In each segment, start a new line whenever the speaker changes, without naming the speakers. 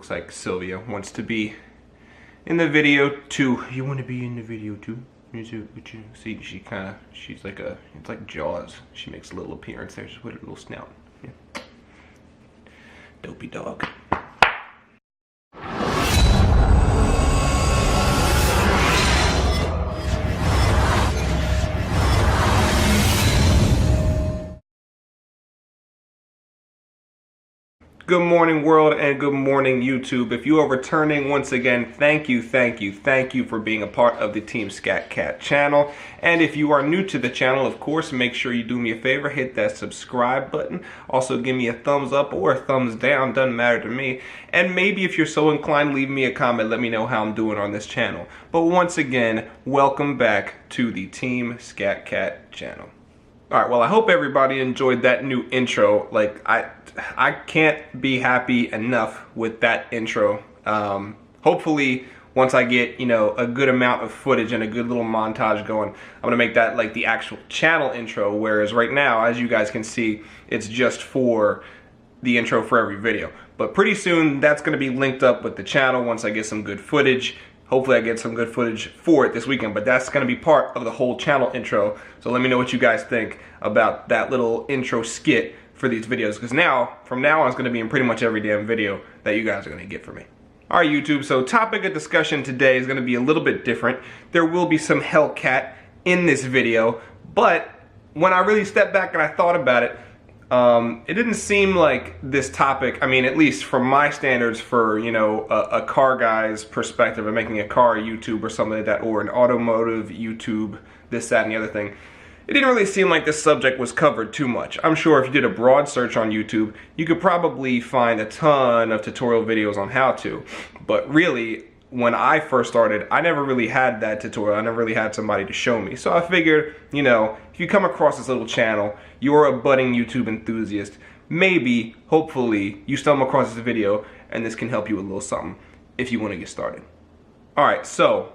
looks like Sylvia wants to be in the video too. You want to be in the video too? See, she's like it's like Jaws. She makes a little appearance there, just with a little snout. Yeah. Dopey dog. Good morning, world, and good morning, YouTube. If you are returning once again, thank you for being a part of the Team Scat Cat channel. And if you are new to the channel, of course, make sure you do me a favor, hit that subscribe button. Also, give me a thumbs up or a thumbs down, doesn't matter to me. And maybe if you're so inclined, leave me a comment, let me know how I'm doing on this channel. But once again, welcome back to the Team Scat Cat channel. Alright, well, I hope everybody enjoyed that new intro. Like, I can't be happy enough with that intro. Hopefully, once I get, you know, a good amount of footage and a good little montage going, I'm gonna make that like the actual channel intro, whereas right now, as you guys can see, it's just for the intro for every video. But pretty soon, that's gonna be linked up with the channel once I get some good footage. Hopefully I get some good footage for it this weekend, but that's gonna be part of the whole channel intro. So let me know what you guys think about that little intro skit for these videos, because from now on, it's gonna be in pretty much every damn video that you guys are gonna get from me. All right, YouTube, so topic of discussion today is gonna be a little bit different. There will be some Hellcat in this video, but when I really stepped back and I thought about it, it didn't seem like this topic, I mean, at least from my standards for, you know, a car guy's perspective of making a car YouTube or something like that, or an automotive YouTube, this, that, and the other thing, it didn't really seem like this subject was covered too much. I'm sure if you did a broad search on YouTube, you could probably find a ton of tutorial videos on how to, but really, when I first started, I never really had that tutorial. I never really had somebody to show me. So I figured, you know, if you come across this little channel, you're a budding YouTube enthusiast, maybe, hopefully, you stumble across this video and this can help you with a little something if you want to get started. Alright, so,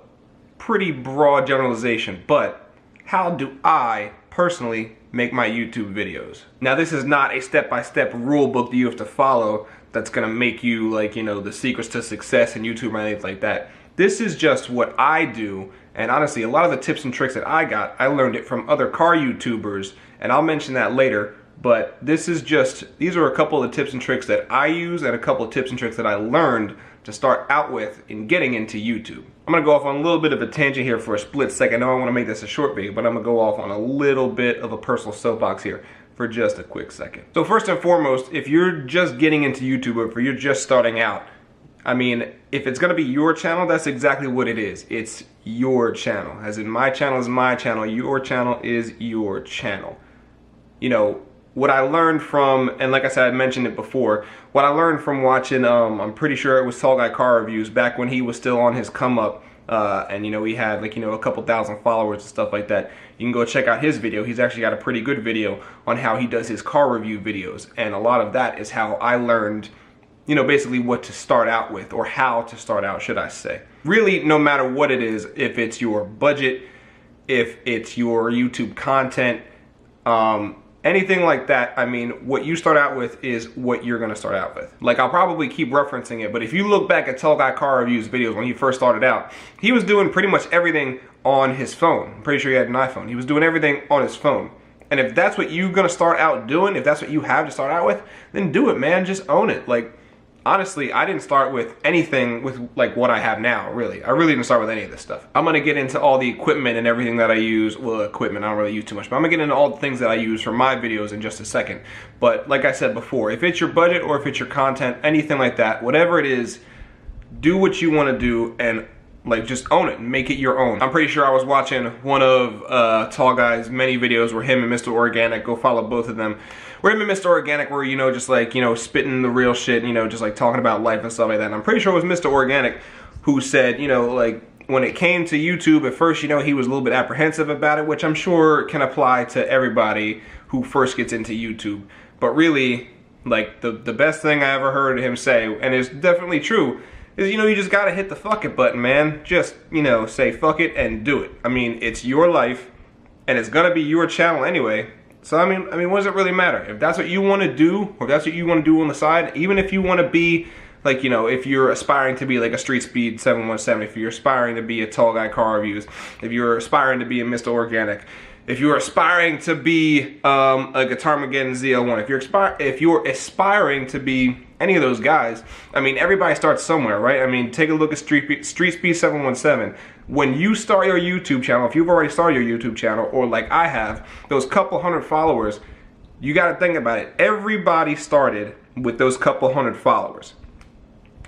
pretty broad generalization, but how do I personally make my YouTube videos? Now, this is not a step-by-step rule book that you have to follow that's gonna make you, like, you know, the secrets to success in YouTube or anything like that. This is just what I do, and honestly, a lot of the tips and tricks that I got, I learned it from other car YouTubers, and I'll mention that later, but this is just, these are a couple of the tips and tricks that I use and a couple of tips and tricks that I learned to start out with in getting into YouTube. I'm gonna go off on a little bit of a tangent here for a split second. I know I wanna make this a short video, but I'm gonna go off on a little bit of a personal soapbox here for just a quick second. So first and foremost, if you're just getting into YouTube, or if you're just starting out, I mean, if it's gonna be your channel, that's exactly what it is. It's your channel. As in, my channel is my channel, your channel is your channel. You know, what I learned from, and like I said, I mentioned it before, what I learned from watching, I'm pretty sure it was Tall Guy Car Reviews, back when he was still on his come up, and you know, he had, like, you know, a couple thousand followers and stuff like that. You can go check out his video. He's actually got a pretty good video on how he does his car review videos, and a lot of that is how I learned, you know, basically what to start out with, or how to start out, should I say. Really, no matter what it is, if it's your budget, if it's your YouTube content, anything like that, I mean, what you start out with is what you're gonna start out with. Like, I'll probably keep referencing it, but if you look back at Tall Guy Car Reviews videos when he first started out, he was doing pretty much everything on his phone. I'm pretty sure he had an iPhone. He was doing everything on his phone. And if that's what you're gonna start out doing, if that's what you have to start out with, then do it, man. Just own it. Like, honestly, I didn't start with anything with like what I have now, really. I really didn't start with any of this stuff. I'm gonna get into all the equipment and everything that I use. Well, equipment, I don't really use too much, but I'm gonna get into all the things that I use for my videos in just a second. But like I said before, if it's your budget or if it's your content, anything like that, whatever it is, do what you wanna do and like just own it and make it your own. I'm pretty sure I was watching one of Tall Guy's many videos where him and Mr. Organic, go follow both of them, where him and Mr. Organic were, you know, just like, you know, spitting the real shit, you know, just like talking about life and stuff like that. And I'm pretty sure it was Mr. Organic who said, you know, like, when it came to YouTube, at first, you know, he was a little bit apprehensive about it, which I'm sure can apply to everybody who first gets into YouTube. But really, like, the best thing I ever heard him say, and it's definitely true, is, you know, you just gotta hit the fuck it button, man. Just, you know, say fuck it and do it. I mean, it's your life, and it's gonna be your channel anyway. So, I mean, what does it really matter? If that's what you wanna do, or if that's what you wanna do on the side, even if you wanna be Like, you know, if you're aspiring to be like a Street Speed 717, if you're aspiring to be a Tall Guy Car Reviews, if you're aspiring to be a Mr. Organic, if you're aspiring to be a Guitarmageddon ZL1, if you're aspiring to be any of those guys, I mean, everybody starts somewhere, right? I mean, take a look at Street Speed 717. When you start your YouTube channel, if you've already started your YouTube channel, or like I have, those couple hundred followers, you got to think about it. Everybody started with those couple hundred followers.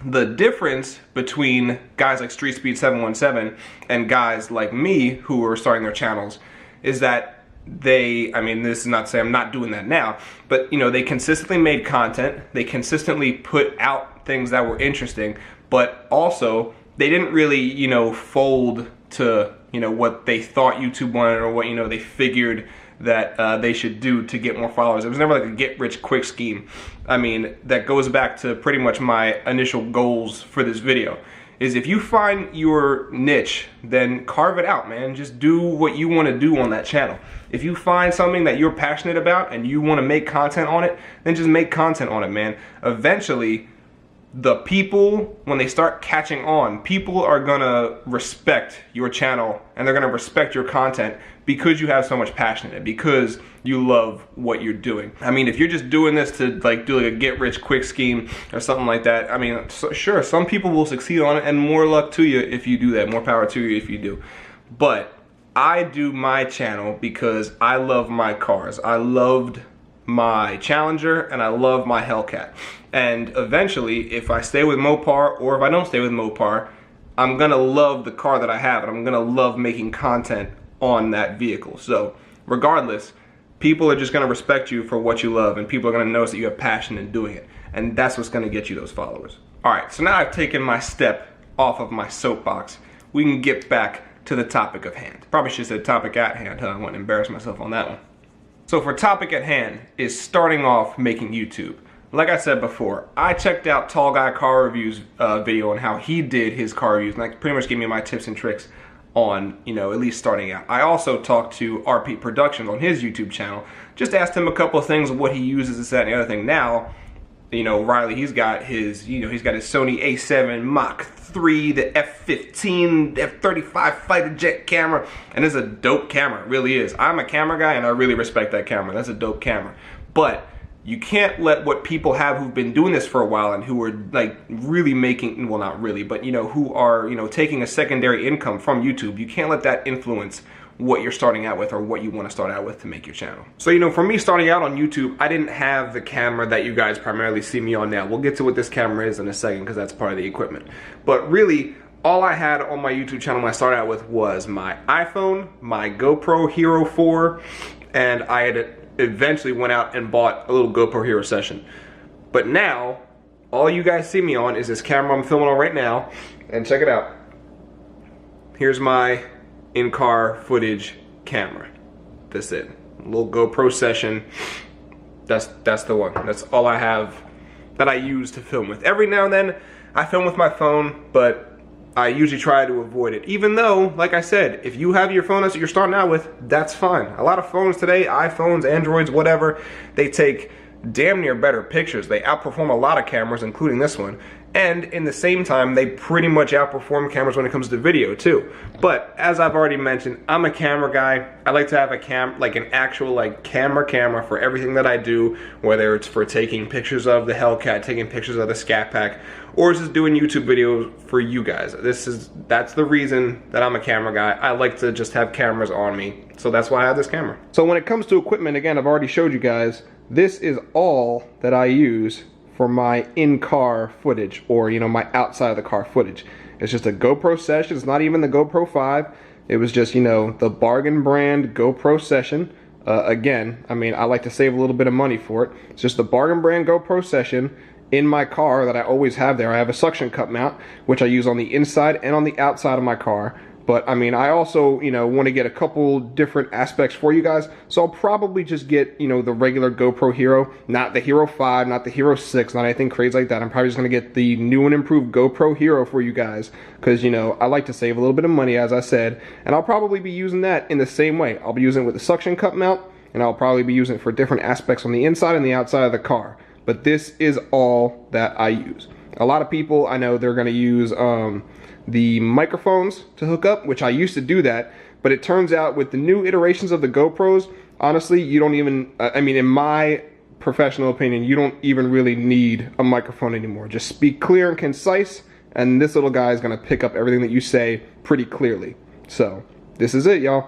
The difference between guys like Street Speed 717 and guys like me who are starting their channels is that I mean, this is not to say I'm not doing that now, but, you know, they consistently made content, they consistently put out things that were interesting, but also they didn't really, you know, fold to, you know, what they thought YouTube wanted or what, you know, they figured that they should do to get more followers. It was never like a get-rich-quick scheme. I mean, that goes back to pretty much my initial goals for this video. Is if you find your niche, then carve it out, man. Just do what you want to do on that channel. If you find something that you're passionate about and you want to make content on it, then just make content on it, man. Eventually, the people, when they start catching on, people are gonna respect your channel and they're gonna respect your content because you have so much passion in it, because you love what you're doing. I mean, if you're just doing this to like do like a get-rich-quick scheme or something like that, I mean, sure, some people will succeed on it, and more luck to you if you do that. More power to you if you do. But I do my channel because I love my cars. I loved my Challenger and I love my Hellcat. And eventually, if I stay with Mopar or if I don't stay with Mopar, I'm gonna love the car that I have and I'm gonna love making content on that vehicle. So regardless, people are just gonna respect you for what you love, and people are gonna notice that you have passion in doing it. And that's what's gonna get you those followers. All right, so now I've taken my step off of my soapbox. We can get back to the topic of hand. Probably should have said topic at hand, huh? I wouldn't embarrass myself on that one. So for topic at hand is starting off making YouTube. Like I said before, I checked out Tall Guy Car Reviews video on how he did his car reviews, and that pretty much gave me my tips and tricks on, you know, at least starting out. I also talked to RP Productions on his YouTube channel, just asked him a couple of things of what he uses, this, that, and the other thing. Now, you know, Riley, he's got his, you know, he's got his Sony A7 Mach 3, the F15, F35 fighter jet camera, and it's a dope camera, it really is. I'm a camera guy and I really respect that camera. That's a dope camera. But you can't let what people have who've been doing this for a while and who are like really making, well, not really, but, you know, who are, you know, taking a secondary income from YouTube, you can't let that influence what you're starting out with or what you want to start out with to make your channel. So, you know, for me starting out on YouTube, I didn't have the camera that you guys primarily see me on now. We'll get to what this camera is in a second because that's part of the equipment. But really, all I had on my YouTube channel when I started out with was my iPhone, my GoPro Hero 4, and I had eventually went out and bought a little GoPro Hero Session. But now, all you guys see me on is this camera I'm filming on right now, and check it out. Here's my in-car footage camera. That's it. A little GoPro Session. That's the one. That's all I have that I use to film with. Every now and then, I film with my phone, but I usually try to avoid it. Even though, like I said, if you have your phone that's what you're starting out with, that's fine. A lot of phones today, iPhones, Androids, whatever, they take damn near better pictures. They outperform a lot of cameras, including this one. And in the same time, they pretty much outperform cameras when it comes to video too. But as I've already mentioned, I'm a camera guy. I like to have an actual like camera for everything that I do, whether it's for taking pictures of the Hellcat, taking pictures of the Scat Pack, or just doing YouTube videos for you guys. That's the reason that I'm a camera guy. I like to just have cameras on me. So that's why I have this camera. So when it comes to equipment, again, I've already showed you guys, this is all that I use for my in-car footage, or, you know, my outside of the car footage. It's just a GoPro Session. It's not even the GoPro 5. It was just, you know, the bargain brand GoPro Session. Again, I mean, I like to save a little bit of money for it. It's just the bargain brand GoPro Session in my car that I always have there. I have a suction cup mount, which I use on the inside and on the outside of my car. But I mean, I also, you know, want to get a couple different aspects for you guys. So I'll probably just get, you know, the regular GoPro Hero, not the Hero 5, not the Hero 6, not anything crazy like that. I'm probably just going to get the new and improved GoPro Hero for you guys. Because, you know, I like to save a little bit of money, as I said. And I'll probably be using that in the same way. I'll be using it with the suction cup mount, and I'll probably be using it for different aspects on the inside and the outside of the car. But this is all that I use. A lot of people, I know they're gonna use the microphones to hook up, which I used to do that, but it turns out with the new iterations of the GoPros, honestly, you don't even, I mean, in my professional opinion, you don't even really need a microphone anymore. Just speak clear and concise, and this little guy is gonna pick up everything that you say pretty clearly. So, this is it, y'all.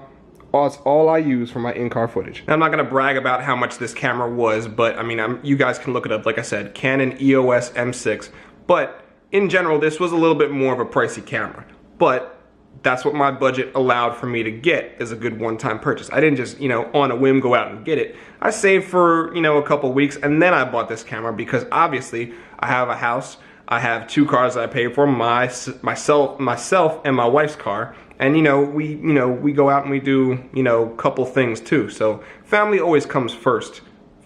It's all I use for my in-car footage. Now, I'm not gonna brag about how much this camera was, but I mean, you guys can look it up. Like I said, Canon EOS M6, but in general, this was a little bit more of a pricey camera, but that's what my budget allowed for me to get as a good one-time purchase. I didn't just, you know, on a whim go out and get it. I saved for, you know, a couple weeks, and then I bought this camera because obviously I have a house, I have 2 cars that I paid for, myself and my wife's car, and we go out and we do, a couple things too. So family always comes first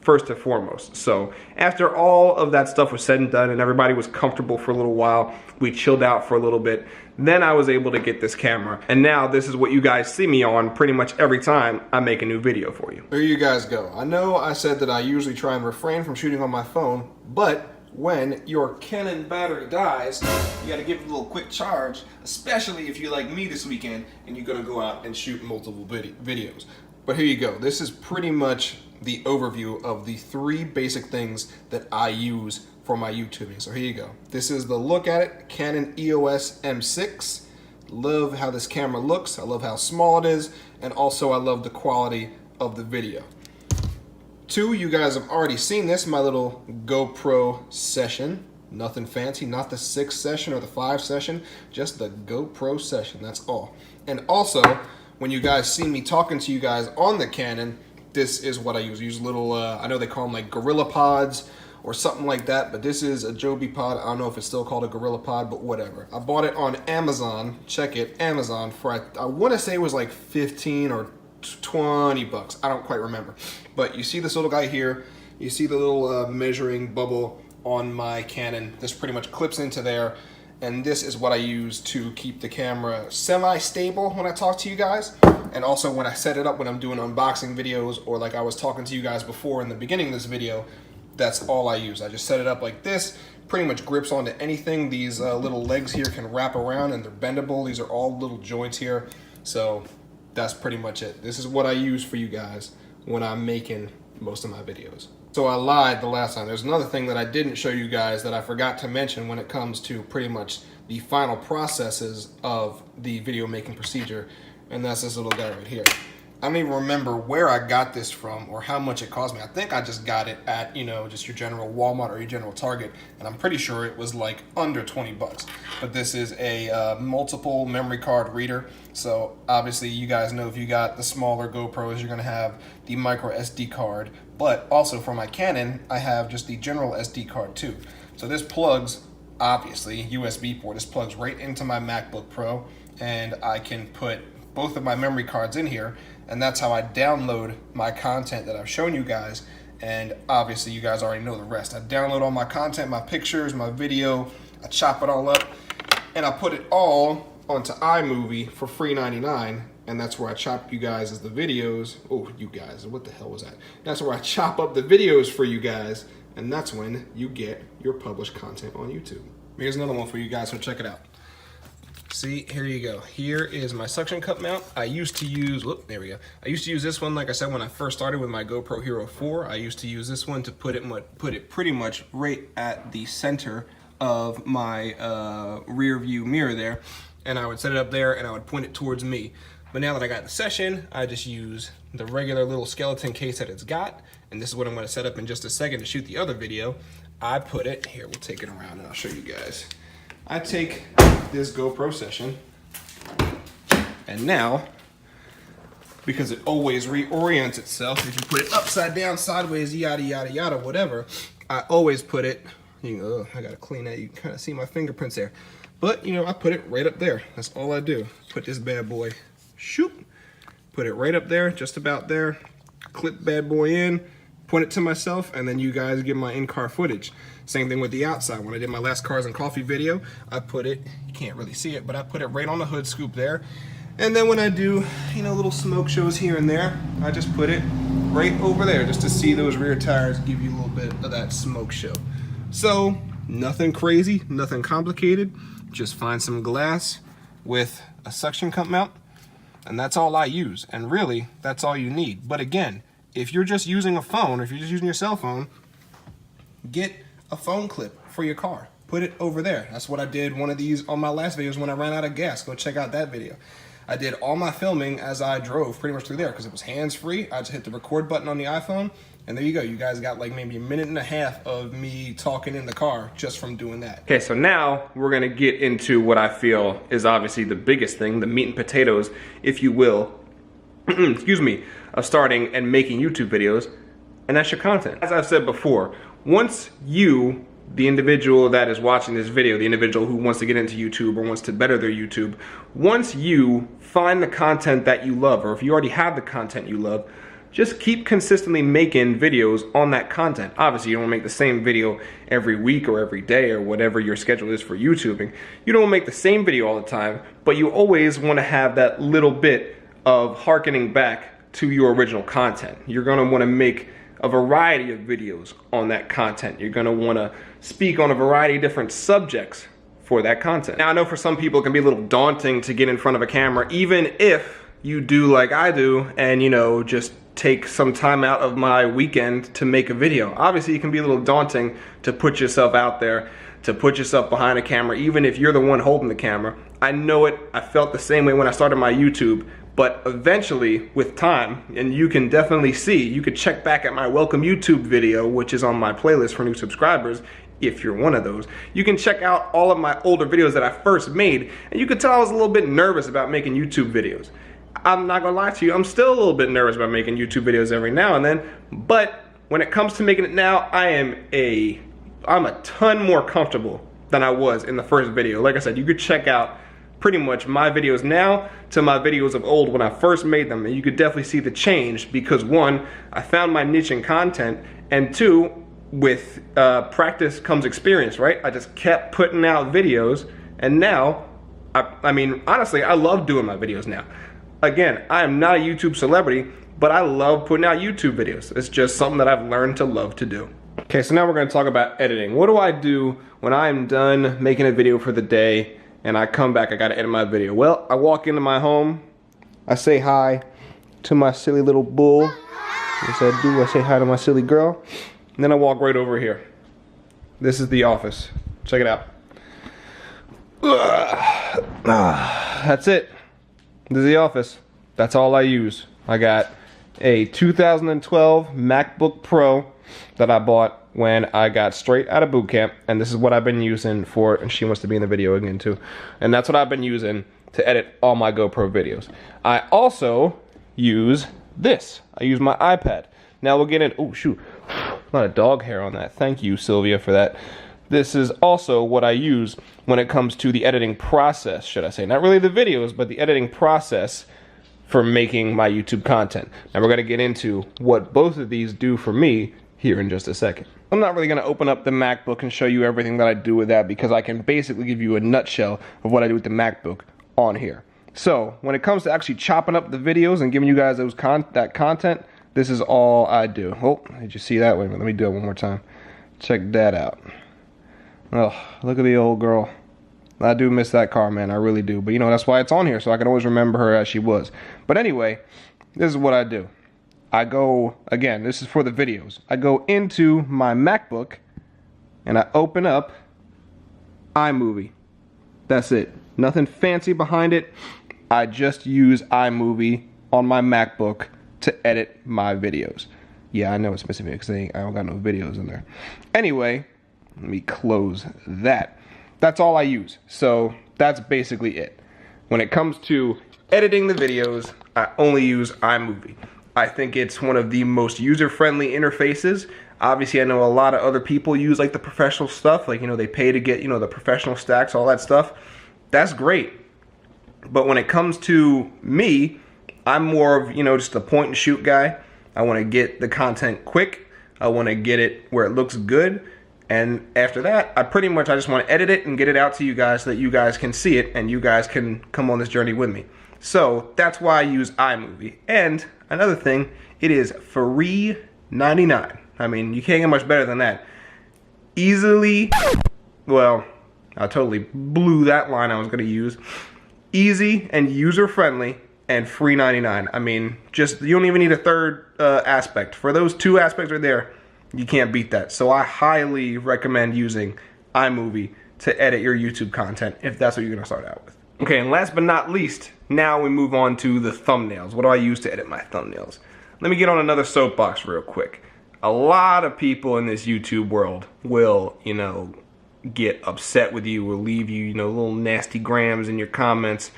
and foremost. So after all of that stuff was said and done and everybody was comfortable for a little while, we chilled out for a little bit, then I was able to get this camera. And now this is what you guys see me on pretty much every time I make a new video for you. There you guys go. I know I said that I usually try and refrain from shooting on my phone, but when your Canon battery dies, you gotta give it a little quick charge, especially if you're like me this weekend and you're gonna go out and shoot multiple videos. But here you go. This is pretty much the overview of the 3 basic things that I use for my YouTubing. So here you go. This is the look at it, Canon EOS M6. Love how this camera looks. I love how small it is. And also I love the quality of the video. 2, you guys have already seen this, my little GoPro session. Nothing fancy, not the 6 session or the 5 session, just the GoPro session, that's all. And also, when you guys see me talking to you guys on the Canon, this is what I use. I use little, I know they call them like Gorilla Pods or something like that, but this is a Joby Pod. I don't know if it's still called a Gorilla Pod, but whatever. I bought it on Amazon, check it, Amazon, for I wanna say it was like 15 or 20 bucks. I don't quite remember. But you see this little guy here, you see the little measuring bubble on my Canon. This pretty much clips into there, and this is what I use to keep the camera semi-stable when I talk to you guys, and also when I set it up when I'm doing unboxing videos, or like I was talking to you guys before in the beginning of this video. That's all I use. I just set it up like this, pretty much grips onto anything. These little legs here can wrap around and they're bendable. These are all little joints here, so that's pretty much it. This is what I use for you guys when I'm making most of my videos. So I lied the last time. There's another thing that I didn't show you guys that I forgot to mention when it comes to pretty much the final processes of the video making procedure, and that's this little guy right here. I don't even remember where I got this from or how much it cost me. I think I just got it at, just your general Walmart or your general Target, and I'm pretty sure it was like under 20 bucks. But this is a multiple memory card reader. So obviously you guys know if you got the smaller GoPros, you're gonna have the micro SD card. But also for my Canon, I have just the general SD card too. So this plugs, obviously, USB port. This plugs right into my MacBook Pro, and I can put both of my memory cards in here, and that's how I download my content that I've shown you guys. And obviously you guys already know the rest. I download all my content, my pictures, my video, I chop it all up, and I put it all onto iMovie for free 99, and that's where I chop you guys as the videos. Oh, you guys, what the hell was that? That's where I chop up the videos for you guys, and that's when you get your published content on YouTube. Here's another one for you guys, so check it out. See, here you go. Here is my suction cup mount. I used to use, whoop, there we go. I used to use this one, like I said, when I first started with my GoPro Hero 4. I used to use this one to put it pretty much right at the center of my rear view mirror there. And I would set it up there and I would point it towards me. But now that I got the Session, I just use the regular little skeleton case that it's got. And this is what I'm gonna set up in just a second to shoot the other video. I put it, here, we'll take it around and I'll show you guys. I take this GoPro Session, and now, because it always reorients itself, if you put it upside down, sideways, yada, yada, yada, whatever, I always put it, I gotta clean that, you can kind of see my fingerprints there. But, I put it right up there. That's all I do. Put this bad boy, shoop, put it right up there, just about there, clip bad boy in, point it to myself, and then you guys get my in-car footage. Same thing with the outside. When I did my last Cars and Coffee video, I put it, you can't really see it, but I put it right on the hood scoop there. And then when I do, little smoke shows here and there, I just put it right over there just to see those rear tires, give you a little bit of that smoke show. So Nothing crazy, nothing complicated. Just find some glass with a suction cup mount, and that's all I use. And really, that's all you need. But again, if you're just using a phone, or if you're just using your cell phone, get a phone clip for your car. Put it over there. That's what I did one of these on my last videos when I ran out of gas. Go check out that video. I did all my filming as I drove pretty much through there because it was hands-free. I just hit the record button on the iPhone, and there you go. You guys got like maybe a minute and a half of me talking in the car just from doing that. Okay, so now we're gonna get into what I feel is obviously the biggest thing, the meat and potatoes, if you will, excuse me, of starting and making YouTube videos, and that's your content. As I've said before, once you, the individual that is watching this video, the individual who wants to get into YouTube or wants to better their YouTube, once you find the content that you love, or if you already have the content you love, just keep consistently making videos on that content. Obviously, you don't make the same video every week or every day or whatever your schedule is for YouTubing. You don't make the same video all the time, but you always want to have that little bit of hearkening back to your original content. You're going to want to make a variety of videos on that content. You're going to want to speak on a variety of different subjects for that content. Now, I know for some people it can be a little daunting to get in front of a camera, even if you do like I do and, you know, just take some time out of my weekend to make a video. Obviously, it can be a little daunting to put yourself out there, to put yourself behind a camera, even if you're the one holding the camera. I know it. I felt the same way when I started my YouTube. But eventually, with time, and you can definitely see, you could check back at my welcome YouTube video, which is on my playlist for new subscribers, if you're one of those. You can check out all of my older videos that I first made, and you could tell I was a little bit nervous about making YouTube videos. I'm not gonna lie to you, I'm still a little bit nervous about making YouTube videos every now and then, but when it comes to making it now, I'm a ton more comfortable than I was in the first video. Like I said, you could check out pretty much my videos now to my videos of old when I first made them, and you could definitely see the change because one, I found my niche in content, and two, with practice comes experience, right? I just kept putting out videos, and now, I mean, honestly, I love doing my videos now. Again, I am not a YouTube celebrity, but I love putting out YouTube videos. It's just something that I've learned to love to do. Okay, so now we're gonna talk about editing. What do I do when I'm done making a video for the day and I come back, I gotta edit my video? Well, I walk into my home, I say hi to my silly little bull. Yes, I do. I say hi to my silly girl. And then I walk right over here. This is the office. Check it out. That's it. This is the office. That's all I use. I got a 2012 MacBook Pro that I bought when I got straight out of boot camp, and this is what I've been using for, and she wants to be in the video again too, and that's what I've been using to edit all my GoPro videos. I also use this. I use my iPad. Now we'll get in, oh shoot, a lot of dog hair on that. Thank you, Sylvia, for that. This is also what I use when it comes to the editing process, should I say. Not really the videos, but the editing process for making my YouTube content. Now we're gonna get into what both of these do for me here in just a second. I'm not really gonna open up the MacBook and show you everything that I do with that because I can basically give you a nutshell of what I do with the MacBook on here. So when it comes to actually chopping up the videos and giving you guys those that content, this is all I do. Oh, did you see that? Wait a minute, let me do it one more time. Check that out. Oh, look at the old girl. I do miss that car, man, I really do. But you know, that's why it's on here, so I can always remember her as she was. But anyway, this is what I do. I go, again, this is for the videos. I go into my MacBook and I open up iMovie. That's it. Nothing fancy behind it. I just use iMovie on my MacBook to edit my videos. Yeah, I know it's missing me because I don't got no videos in there. Anyway, let me close that. That's all I use. So that's basically it. When it comes to editing the videos, I only use iMovie. I think it's one of the most user-friendly interfaces. Obviously, I know a lot of other people use like the professional stuff, like, you know, they pay to get, you know, the professional stacks, all that stuff. That's great. But when it comes to me, I'm more of, you know, just a point and shoot guy. I want to get the content quick. I want to get it where it looks good. And after that, I just want to edit it and get it out to you guys so that you guys can see it and you guys can come on this journey with me. So that's why I use iMovie. And another thing, it is free $99. I mean, you can't get much better than that. Easily well, I totally blew that line I was gonna use. Easy and user-friendly and free 99. I mean, just, you don't even need a third aspect. For those two aspects right there, you can't beat that. So I highly recommend using iMovie to edit your YouTube content if that's what you're gonna start out with. Okay, and last but not least, now we move on to the thumbnails. What do I use to edit my thumbnails? Let me get on another soapbox real quick. A lot of people in this YouTube world will, you know, get upset with you or leave you, you know, little nasty grams in your comments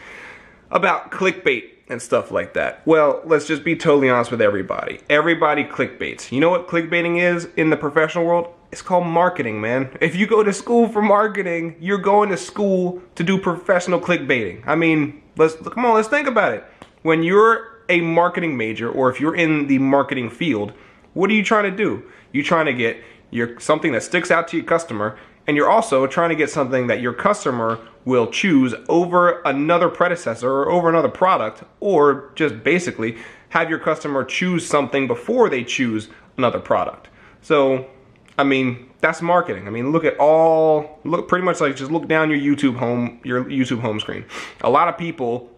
about clickbait and stuff like that. Well, let's just be totally honest with everybody. Everybody clickbaits. You know what clickbaiting is in the professional world? It's called marketing, man. If you go to school for marketing, you're going to school to do professional clickbaiting. I mean, come on, let's think about it. When you're a marketing major, or if you're in the marketing field, what are you trying to do? You're trying to get something that sticks out to your customer, and you're also trying to get something that your customer will choose over another predecessor or over another product, or just basically have your customer choose something before they choose another product. So, I mean, that's marketing. I mean, pretty much like just look down your YouTube home screen. A lot of people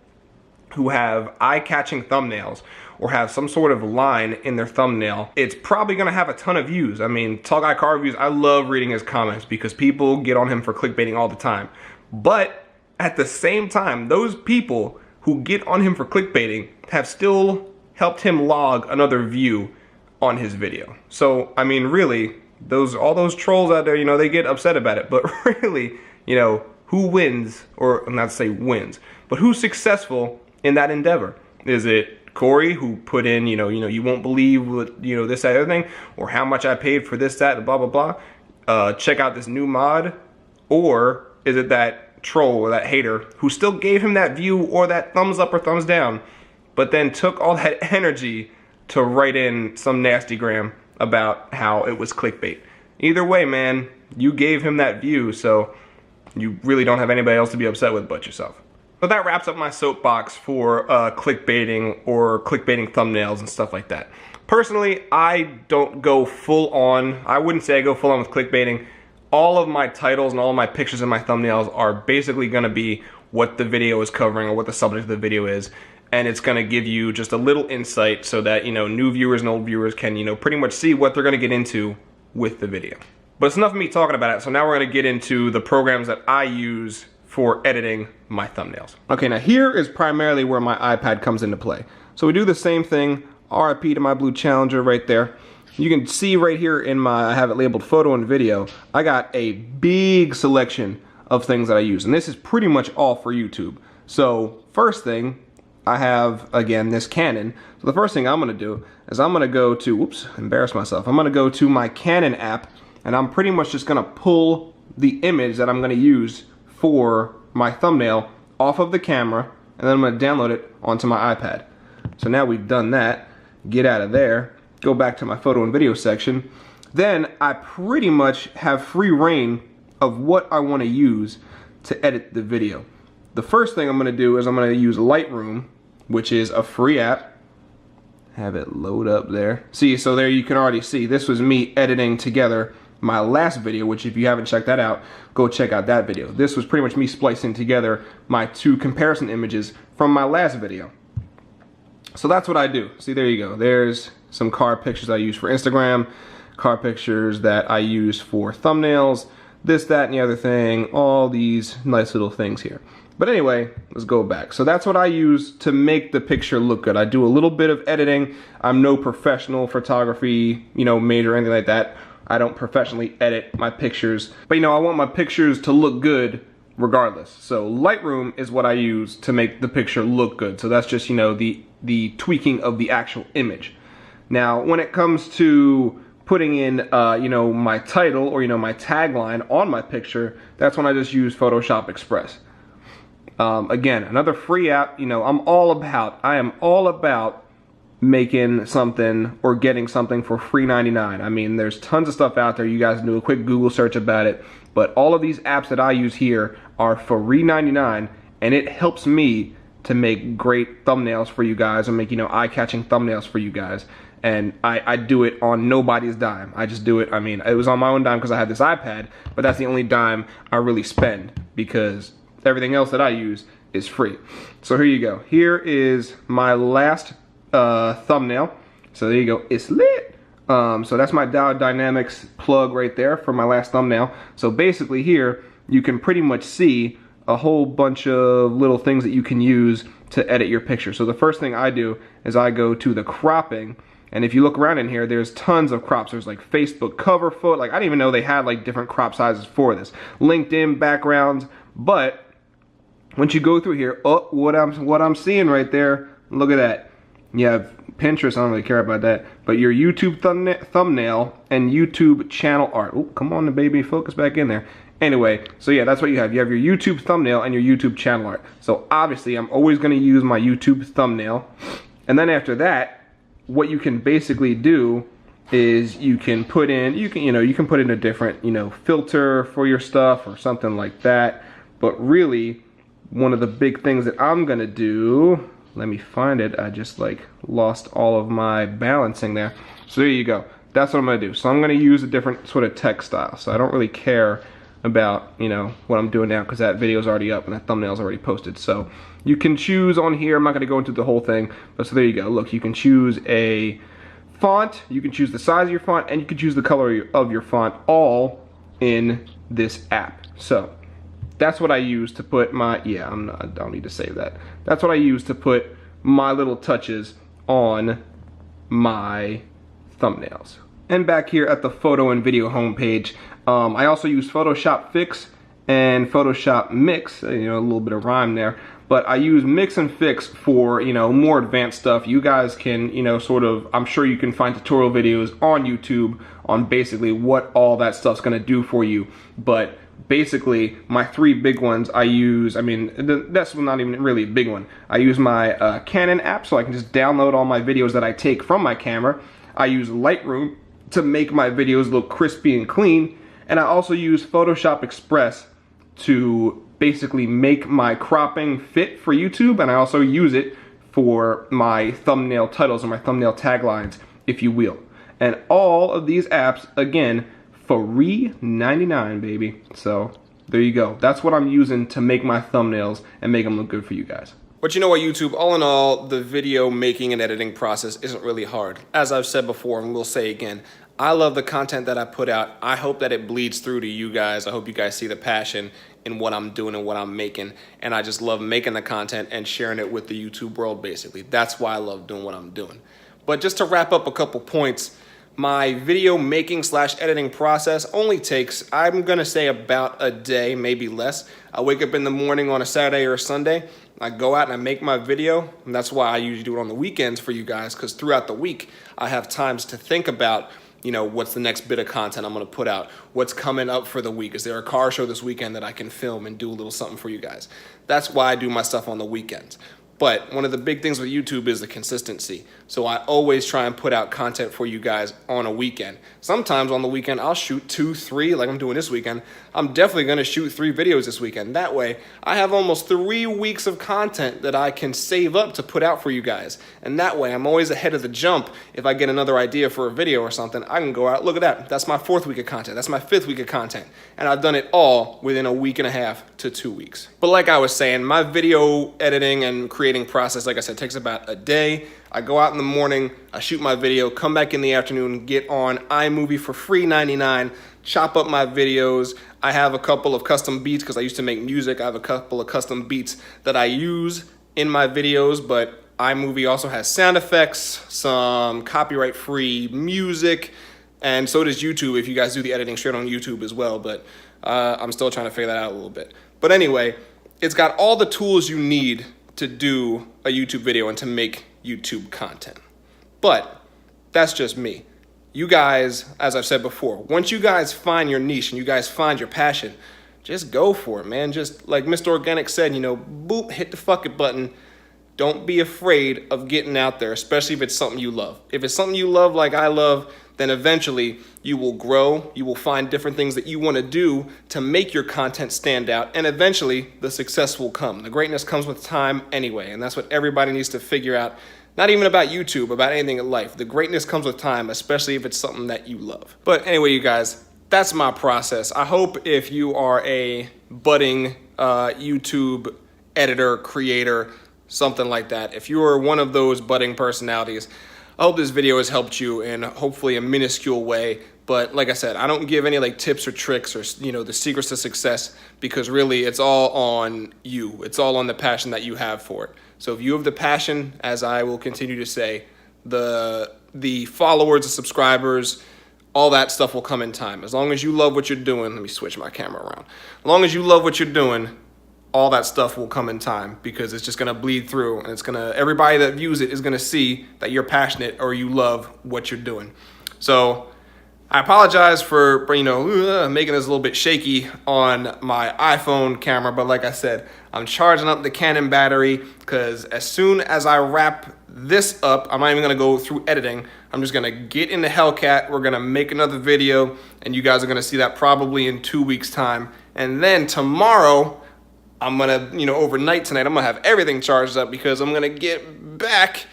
who have eye-catching thumbnails or have some sort of line in their thumbnail, it's probably gonna have a ton of views. I mean, Tall Guy Car Reviews, I love reading his comments because people get on him for clickbaiting all the time. But at the same time, those people who get on him for clickbaiting have still helped him log another view on his video. So, I mean, really, all those trolls out there, you know, they get upset about it, but really, you know, who wins, or not to say wins, but who's successful in that endeavor? Is it Corey, who put in, you know, you won't believe what, you know, this, that, other thing, or how much I paid for this, that, blah, blah, blah, check out this new mod? Or is it that troll or that hater who still gave him that view or that thumbs up or thumbs down, but then took all that energy to write in some nasty gram about how it was clickbait? Either way, man, you gave him that view, so you really don't have anybody else to be upset with but yourself. But that wraps up my soapbox for clickbaiting or clickbaiting thumbnails and stuff like that. Personally, I don't go full on. I wouldn't say I go full on with clickbaiting. All of my titles and all of my pictures and my thumbnails are basically gonna be what the video is covering or what the subject of the video is. And it's gonna give you just a little insight so that, you know, new viewers and old viewers can, you know, pretty much see what they're gonna get into with the video. But it's enough of me talking about it, so now we're gonna get into the programs that I use for editing my thumbnails. Okay, now here is primarily where my iPad comes into play. So we do the same thing, RIP to my blue Challenger right there. You can see right here in I have it labeled photo and video, I got a big selection of things that I use, and this is pretty much all for YouTube. So first thing, I have, again, this Canon. So the first thing I'm gonna do is I'm gonna go to, whoops, embarrass myself. I'm gonna go to my Canon app, and I'm pretty much just gonna pull the image that I'm gonna use for my thumbnail off of the camera, and then I'm gonna download it onto my iPad. So now we've done that, get out of there, go back to my photo and video section. Then I pretty much have free reign of what I wanna use to edit the video. The first thing I'm gonna do is I'm gonna use Lightroom, which is a free app. Have it load up there. See, so there you can already see, this was me editing together my last video, which if you haven't checked that out, go check out that video. This was pretty much me splicing together my two comparison images from my last video. So that's what I do. See, there you go. There's some car pictures I use for Instagram, car pictures that I use for thumbnails, this, that, and the other thing, all these nice little things here. But anyway, let's go back. So that's what I use to make the picture look good. I do a little bit of editing. I'm no professional photography, you know, major or anything like that. I don't professionally edit my pictures, but you know, I want my pictures to look good regardless. So Lightroom is what I use to make the picture look good. So that's just, you know, the tweaking of the actual image. Now, when it comes to putting in, you know, my title or, you know, my tagline on my picture, that's when I just use Photoshop Express. Again, another free app. You know, I am all about making something or getting something for free 99. I mean, there's tons of stuff out there. You guys can do a quick Google search about it. But all of these apps that I use here are for free 99, and it helps me to make great thumbnails for you guys and make, you know, eye-catching thumbnails for you guys. and I do it on nobody's dime. I just do it. I mean, it was on my own dime because I have this iPad, but that's the only dime I really spend because everything else that I use is free. So here you go. Here is my last thumbnail. So there you go. It's lit. So that's my Dow Dynamics plug right there for my last thumbnail. So basically here you can pretty much see a whole bunch of little things that you can use to edit your picture. So the first thing I do is I go to the cropping, and if you look around in here, there's tons of crops. There's like Facebook cover photo, like I didn't even know they had like different crop sizes for this. LinkedIn backgrounds, but once you go through here, oh, what I'm seeing right there, look at that. You have Pinterest, I don't really care about that, but your YouTube thumbnail and YouTube channel art. Oh, come on, baby, focus back in there. Anyway, so yeah, that's what you have. You have your YouTube thumbnail and your YouTube channel art. So obviously, I'm always going to use my YouTube thumbnail. And then after that, what you can basically do is you can put in, you can put in a different, filter for your stuff or something like that. But really, one of the big things that I'm going to do, let me find it. I just like lost all of my balancing there. So there you go. That's what I'm going to do. So I'm going to use a different sort of text style. So I don't really care about what I'm doing now because that video is already up and that thumbnail is already posted. So you can choose on here. I'm not going to go into the whole thing, but so there you go. Look, you can choose a font, you can choose the size of your font, and you can choose the color of your font, all in this app. So that's what I use to put my, I don't need to save that. That's what I use to put my little touches on my thumbnails. And back here at the photo and video homepage, I also use Photoshop Fix and Photoshop Mix, a little bit of rhyme there, but I use Mix and Fix for, more advanced stuff. You guys can, I'm sure you can find tutorial videos on YouTube on basically what all that stuff's gonna do for you, but basically my three big ones I use, that's not even really a big one. I use my Canon app, so I can just download all my videos that I take from my camera. I use Lightroom to make my videos look crispy and clean. And I also use Photoshop Express to basically make my cropping fit for YouTube, and I also use it for my thumbnail titles or my thumbnail taglines, if you will. And all of these apps, again, free 99, baby. So there you go. That's what I'm using to make my thumbnails and make them look good for you guys. But you know what, YouTube, all in all, the video making and editing process isn't really hard. As I've said before, and we'll say again, I love the content that I put out. I hope that it bleeds through to you guys. I hope you guys see the passion in what I'm doing and what I'm making. And I just love making the content and sharing it with the YouTube world, basically. That's why I love doing what I'm doing. But just to wrap up a couple points, my video making / editing process only takes, I'm gonna say, about a day, maybe less. I wake up in the morning on a Saturday or a Sunday, I go out and I make my video, and that's why I usually do it on the weekends for you guys, because throughout the week, I have times to think about, what's the next bit of content I'm gonna put out? What's coming up for the week? Is there a car show this weekend that I can film and do a little something for you guys? That's why I do my stuff on the weekends. But one of the big things with YouTube is the consistency. So I always try and put out content for you guys on a weekend. Sometimes on the weekend, I'll shoot 2, 3, like I'm doing this weekend. I'm definitely gonna shoot 3 videos this weekend. That way, I have almost 3 weeks of content that I can save up to put out for you guys. And that way, I'm always ahead of the jump. If I get another idea for a video or something, I can go out, look at that. That's my 4th week of content. That's my 5th week of content. And I've done it all within a week and a half to 2 weeks. But like I was saying, my video editing and creating process, like I said, takes about a day. I go out in the morning, I shoot my video, come back in the afternoon, get on iMovie for free 99, chop up my videos. I have a couple of custom beats because I used to make music. I have a couple of custom beats that I use in my videos, but iMovie also has sound effects, some copyright-free music, and so does YouTube if you guys do the editing straight on YouTube as well, but I'm still trying to figure that out a little bit. But anyway, it's got all the tools you need to do a YouTube video and to make YouTube content. But that's just me. You guys, as I've said before, once you guys find your niche and you guys find your passion, just go for it, man. Just like Mr. Organic said, boop, hit the fuck it button. Don't be afraid of getting out there, especially if it's something you love. If it's something you love like I love, then eventually you will grow, you will find different things that you want to do to make your content stand out, and eventually the success will come. The greatness comes with time anyway, and that's what everybody needs to figure out.
Not even about YouTube, about anything in life. The greatness comes with time, especially if it's something that you love. But anyway, you guys, that's my process. I hope if you are a budding YouTube editor, creator, something like that, if you are one of those budding personalities, I hope this video has helped you in hopefully a minuscule way. But like I said, I don't give any like tips or tricks or, you know, the secrets to success, because really it's all on you. It's all on the passion that you have for it. So if you have the passion, as I will continue to say, the followers, the subscribers, all that stuff will come in time. As long as you love what you're doing, let me switch my camera around. As long as you love what you're doing, all that stuff will come in time, because it's just gonna bleed through, and it's gonna, everybody that views it is gonna see that you're passionate or you love what you're doing. So I apologize for you know, making this a little bit shaky on my iPhone camera, but like I said, I'm charging up the Canon battery, because as soon as I wrap this up, I'm not even gonna go through editing. I'm just gonna get into Hellcat. We're gonna make another video, and you guys are gonna see that probably in 2 weeks' time. And then tomorrow, I'm gonna, you know, overnight tonight, I'm gonna have everything charged up, because I'm gonna get back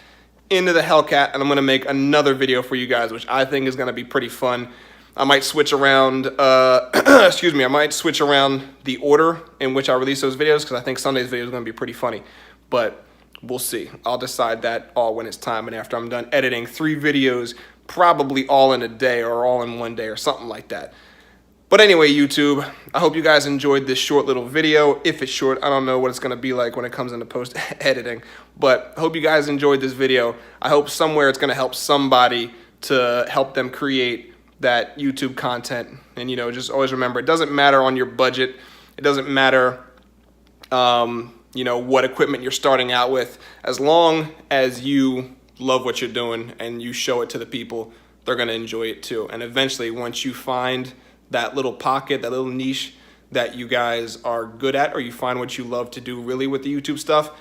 into the Hellcat, and I'm gonna make another video for you guys, which I think is gonna be pretty fun. I might switch around, excuse me, I might switch around the order in which I release those videos, because I think Sunday's video is gonna be pretty funny, but we'll see. I'll decide that all when it's time, and after I'm done editing 3 videos, probably all in a day or all in one day or something like that. But anyway, YouTube, I hope you guys enjoyed this short little video. If it's short, I don't know what it's gonna be like when it comes into post editing, but I hope you guys enjoyed this video. I hope somewhere it's gonna help somebody, to help them create that YouTube content. And you know, just always remember, it doesn't matter on your budget. It doesn't matter, you know, what equipment you're starting out with. As long as you love what you're doing and you show it to the people, they're gonna enjoy it too. And eventually, once you find that little pocket, that little niche that you guys are good at, or you find what you love to do really with the YouTube stuff,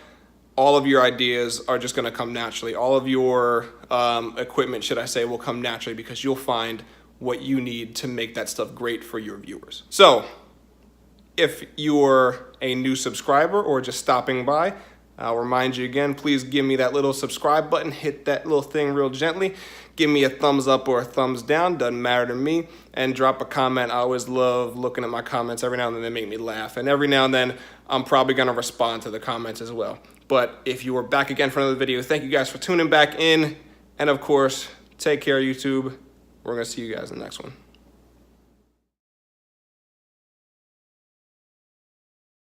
all of your ideas are just gonna come naturally. All of your equipment, should I say, will come naturally, because you'll find what you need to make that stuff great for your viewers. So if you're a new subscriber or just stopping by, I'll remind you again, please give me that little subscribe button, hit that little thing real gently, give me a thumbs up or a thumbs down, doesn't matter to me, and drop a comment. I always love looking at my comments. Every now and then they make me laugh, and every now and then I'm probably gonna respond to the comments as well. But if you are back again for another video, thank you guys for tuning back in, and of course, take care, YouTube. We're gonna see you guys in the next one.